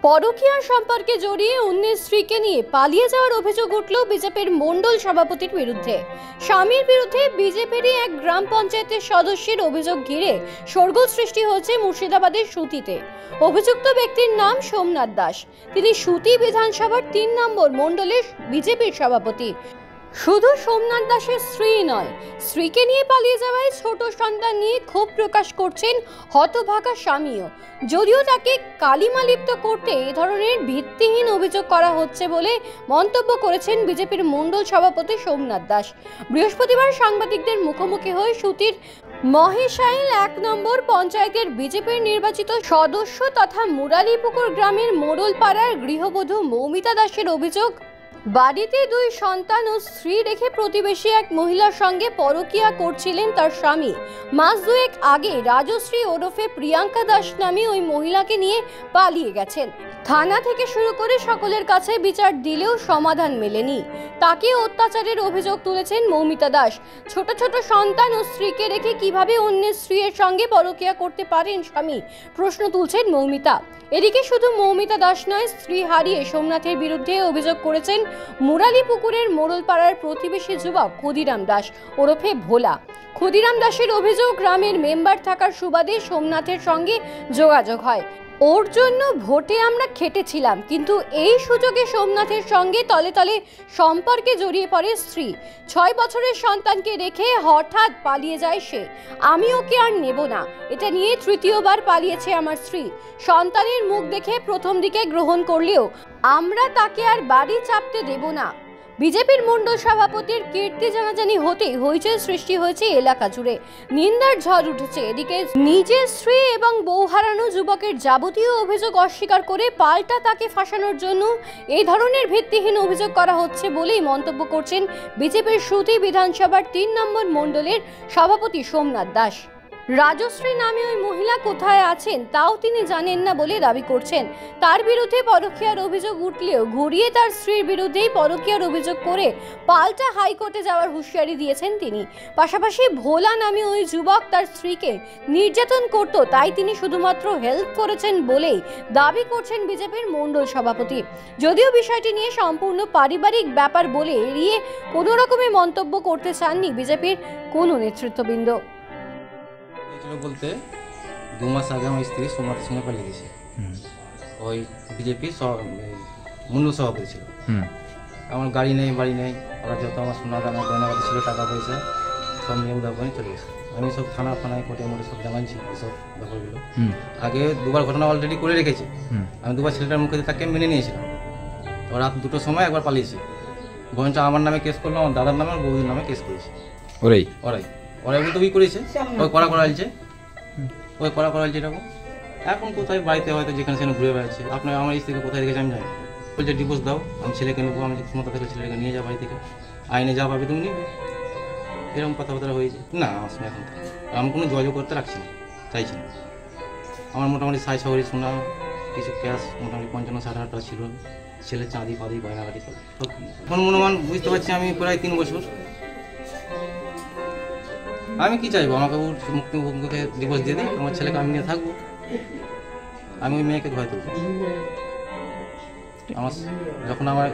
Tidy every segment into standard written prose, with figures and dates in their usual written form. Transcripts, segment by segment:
পরকীয়ার সম্পর্কে জড়িয়ে অন্যের স্ত্রীকে নিয়ে পালিয়ে যাওয়ার অভিযোগ উঠল বিজেপির মণ্ডল সভাপতির বিরুদ্ধে। স্বামীর বিরুদ্ধে বিজেপিরই এক গ্রাম পঞ্চায়েতের সদস্যের অভিযোগ ঘিরে শোরগোল সৃষ্টি হয়েছে মুর্শিদাবাদের সুতিতে। অভিযুক্ত ব্যক্তির নাম সোমনাথ দাস। তিনি সুতি বিধানসভার ৩ নম্বর মণ্ডলের বিজেপির সভাপতি। শুধু সোমনাথ দাসের স্ত্রী নয়, স্ত্রীকে নিয়ে পালিয়ে যাওয়ায় ছোট সন্তান নিয়ে ক্ষোভ প্রকাশ করছেন হতভাগা স্বামীও। যদিও তাকে কালিমালিপ্ত করতে এ ধরনের ভিত্তিহীন অভিযোগ করা হচ্ছে বলে মন্তব্য করেছেন বিজেপির মণ্ডল সভাপতি সোমনাথ দাস। বৃহস্পতিবার সাংবাদিকদের মুখোমুখি হয়ে সুতির মহেশাইল ১ নম্বর পঞ্চায়েতের বিজেপির নির্বাচিত সদস্য তথা মুরালিপুকুর গ্রামের মোড়লপাড়ার গৃহবধূ মৌমিতা দাসের অভিযোগ, বাড়িতে ২ সন্তান ও স্ত্রী রেখে প্রতিবেশী এক মহিলার সঙ্গে পরকীয়া করছিলেন তার স্বামী। মাস দুয়েক আগে রাজশ্রী ওরফে প্রিয়াঙ্কা দাস নামে ওই মহিলাকে নিয়ে পালিয়ে গেছেন। থানা থেকে শুরু করে সকলের কাছে বিচার দিলেও সমাধান মেলেনি। তাকে অত্যাচারের অভিযোগ তুলেছেন মৌমিতা দাস। ছোট ছোট সন্তান ও স্ত্রীকে রেখে কিভাবে অন্যের স্ত্রীর সঙ্গে পরকীয়া করতে পারেন স্বামী, প্রশ্ন তুলছেন মৌমিতা। এদিকে শুধু মৌমিতা দাস নয়, স্ত্রী হারিয়ে সোমনাথের বিরুদ্ধে অভিযোগ করেছেন মুরালিপুকুরের মোড়লপাড়ার প্রতিবেশী যুবক ক্ষুদিরাম দাস ওরফে ভোলা। ক্ষুদিরাম দাসের অভিযোগ, গ্রামের মেম্বার থাকার সুবাদে সোমনাথের সঙ্গে যোগাযোগ হয়। ওর জন্য ভোটে আমরা খেটেছিলাম, কিন্তু এই সুযোগে সোমনাথের সঙ্গে তলে তলে সম্পর্কে জড়িয়ে পড়ে স্ত্রী। ৬ বছরের সন্তানকে রেখে হঠাৎ পালিয়ে যায় সে। আমি ওকে আর নেব না, এটা নিয়ে তৃতীয়বার পালিয়েছে আমার স্ত্রী। সন্তানের মুখ দেখে প্রথম দিকে গ্রহণ করলেও আমরা তাকে আর বাড়ি চাপতে দেব না। বিজেপির মণ্ডল সভাপতির কীর্তি জানাজানি হতেই হইচই সৃষ্টি হয়েছে এলাকা জুড়ে, নিন্দার ঝড় উঠেছে। এদিকে নিজের স্ত্রী এবং বউ হারানো যুবকের যাবতীয় অভিযোগ অস্বীকার করে পাল্টা তাকে ফাঁসানোর জন্য এই ধরনের ভিত্তিহীন অভিযোগ করা হচ্ছে বলেই মন্তব্য করছেন বিজেপির সুতি বিধানসভার ৩ নম্বর মণ্ডলের সভাপতি সোমনাথ দাস। রাজশ্রী নামে ওই মহিলা কোথায় আছেন তাও তিনি জানেন না বলে দাবি করছেন। তার বিরুদ্ধে পরকীয়ার অভিযোগ উঠলেও ঘুরিয়ে তার স্ত্রীর বিরুদ্ধেই পরকীয়ার অভিযোগ করে পাল্টা হাইকোর্টে যাওয়ার হুঁশিয়ারি দিয়েছেন তিনি। পাশাপাশি ভোলা নামে ওই যুবক তার স্ত্রীকে নির্যাতন করত, তাই তিনি শুধুমাত্র হেল্প করেছেন বলেই দাবি করছেন বিজেপির মণ্ডল সভাপতি। যদিও বিষয়টি নিয়ে সম্পূর্ণ পারিবারিক ব্যাপার বলে এড়িয়ে কোনো রকমের মন্তব্য করতে চাননি বিজেপির কোনো নেতৃত্ববৃন্দ। বলতে 2 মাস আগে আমার স্ত্রী সোমনাথের সঙ্গে পালিয়ে গেছে। ওই বিজেপি মণ্ডল সভাপতি ছিল। আমার গাড়ি নেই, বাড়ি নেই, ওরা যত আমার সোনা দানা গয়নাগাটি ছিল, টাকা পয়সা সব নিয়ে উদার করে চলে গেছে। আমি সব থানায় কোর্টে মোটে সব জানাচ্ছি এসব ব্যাপারগুলো। আগে 2বার ঘটনা অলরেডি করে রেখেছে। আমি 2বার ছেলেটার মুখে তাকে মেনে নিয়েছিলাম। তো রাত 2টোর সময় একবার পালিয়েছে। বরঞ্চ আমার নামে কেস করলো, আমার দাদার নামে আর বৌদির নামে কেস করেছে। ওরাই বলতে ওই করেছে, ওই করাইছে এরকম। এখন কোথায় বাড়িতে হয়তো যেখানে সেখানে ঘুরে বেড়াচ্ছে। আপনার আমার স্ত্রীকে কোথায় রেখেছে আমি জানি। বলছে ডিভোর্স দাও, আমি ছেলেকে নেবো, আমি ক্ষমতা থেকে ছেলেকে নিয়ে যাও বাড়ি থেকে, আইনে যা পাবে তুমি নিবে। এরকম কথাবার্তা হয়েছে না আমার সঙ্গে। এখন আমি কোনো যোগাযোগ করতে রাখছি না, চাইছি না। আমার মোটামুটি 60 সোনা, কিছু ক্যাশ মোটামুটি 55-60 টাকা ছিল, ছেলে চাঁদি ফাঁদি গয়নাগাটি সব। এখন মনোমান বুঝতে পারছি আমি প্রায় 3 বছর। আমি কি চাইবো, আমাকে মুখে ডিভোর্স দিয়ে দিই, আমার ছেলেকে আমি নিয়ে থাকবো। আমি ওই মেয়েকে ভয় তুলব। আমার যখন আমার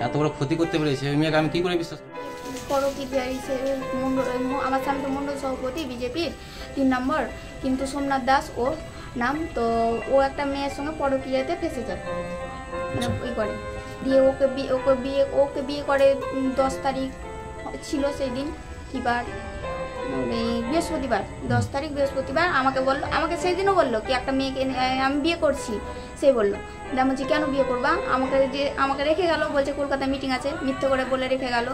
এত বড় ক্ষতি করতে পেরেছে, ওই মেয়েকে আমি কি করে বিশ্বাস করব? পরকীয়া হিসেবে আমার স্বামী তো মণ্ডল সভাপতি বিজেপির 3 নম্বর, কিন্তু সোমনাথ দাস ওর নাম। তো ও একটা মেয়ের সঙ্গে পরকীয়াতে ফেসে যায়, মানে ওই করে দিয়ে ওকে বিয়ে করে। 10 তারিখ ছিল সেই দিন, কিবার বৃহস্পতিবার, 10 তারিখ বৃহস্পতিবার আমাকে সেই দিনও বললো কি একটা মেয়েকে আমি বিয়ে করছি। সে বললো, বলছি কেন বিয়ে করবা, আমাকে রেখে গেল, বলছে কলকাতায় মিটিং আছে, মিথ্যে করে বলে রেখে গেল।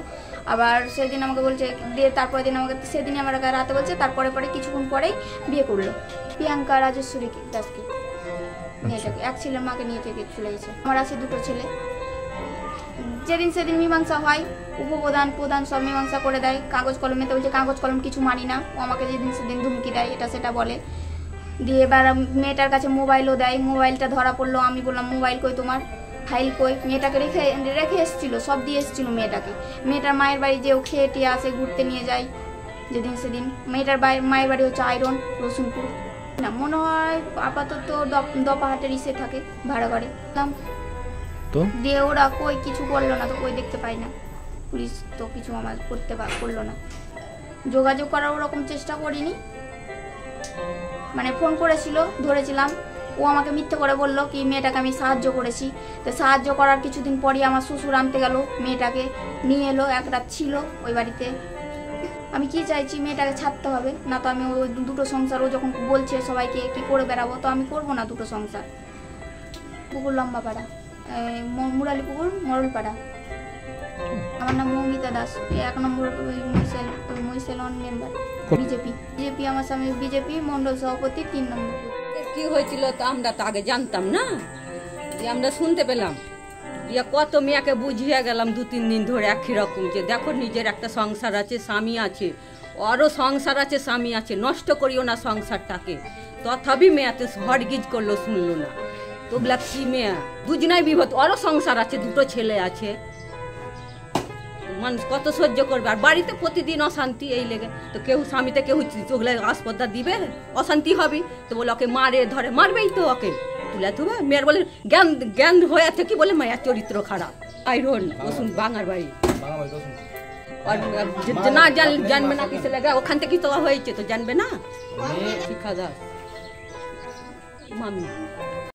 আবার সেদিন আমাকে বলছে, দিয়ে তারপরের দিন আমাকে সেদিনই আমার রাতে বলছে, তারপরে কিছুক্ষণ পরেই বিয়ে করলো প্রিয়াঙ্কা রাজেশ্বরী দাসকে, মেয়েটাকে। এক ছেলের মাকে নিয়ে চলে গেছে। আমার আছে 2টো ছেলে। যেদিন সেদিন মীমাংসা হয়, উপপ্রধান সব মীমাংসা করে দেয় কাগজ কলমে। তো বলছে কাগজ কলম কিছু মানি না, ও আমাকে যেদিন সেদিন ধুমকি দেয়, এটা সেটা বলে। দিয়ে এবার মেয়েটার কাছে মোবাইলও দেয়, মোবাইলটা ধরা পড়লো। আমি বললাম মোবাইল কই তোমার, ফাইল কই? মেয়েটাকে রেখে এসেছিলো, সব দিয়ে এসেছিলো মেয়েটাকে। মেয়েটার মায়ের বাড়ি যে ও খেয়ে টিয়ে আসে, ঘুরতে নিয়ে যায় যেদিন সেদিন। মেয়েটার মায়ের বাড়ি হচ্ছে আয়রন, রসুনপুর। না, মনে হয় আপাতত দপাহাটের ইসে থাকে ভাড়া করে তো দিয়ে ওরা কই কিছু করলো না, তো কই দেখতে পাই না, পুলিশ তো কিছু আমার করলো না। যোগাযোগ করার ওরকম চেষ্টা করিনি, মানে ফোন করেছিল, ধরেছিলাম। ও আমাকে মিথ্যে করে বললো কি মেয়েটাকে আমি সাহায্য করেছি। তো সাহায্য করার কিছুদিন পরই আমার শ্বশুর আনতে গেল, মেয়েটাকে নিয়ে এলো, এক রাত ছিল ওই বাড়িতে। আমি কি চাইছি, মেয়েটাকে ছাড়তে হবে, না তো আমি ওই দুটো সংসার, ও যখন বলছে সবাইকে কি করে বেড়াবো, তো আমি করবো না দুটো সংসার। পুকুর লম্বাপাড়া, মুরালি পুকুর, মরলপাড়া। আমার নাম মৌমিতা দাস, 1 নম্বর মহিষেলন মেম্বার, বিজেপি। আমার স্বামী বিজেপি মন্ডল সভাপতি, 3 নম্বর। কি হয়েছিল তো আমরা তো আগে জানতাম না, যে আমরা শুনতে পেলাম, যে কত মেয়েকে বুঝিয়ে গেলাম 2-3 দিন ধরে একই রকম, যে দেখো নিজের একটা সংসার আছে, স্বামী আছে, আরও সংসার আছে, স্বামী আছে, নষ্ট করিও না সংসারটাকে। তথাপি মেয়েতে হরগিজ করলো, শুনলো না। তো ওগুলা কি মেয়ে, দুজনাই বিভৎ, আরও সংসার আছে, 2টো ছেলে আছে, মানুষ কত সহ্য করবে। আর বাড়িতে প্রতিদিন অশান্তি এই লেগে, তো কেউ স্বামীতে কেউ ওগুলো আসপদ্দা দিবে, অশান্তি হবে। তো বলে ওকে মারে ধরে, মারবেই তো, ওকে তুলে ধুবে। মেয়ের বলে জ্ঞান হয়ে আছে কি বলে মায়ের চরিত্র খারাপ। আইরন ওষুন বাঙার বাড়ি, আর না জানবে না কিসে লাগে, ওখান থেকে তো হয়েছে, তো জানবে না। শিক্ষা দাস মামি।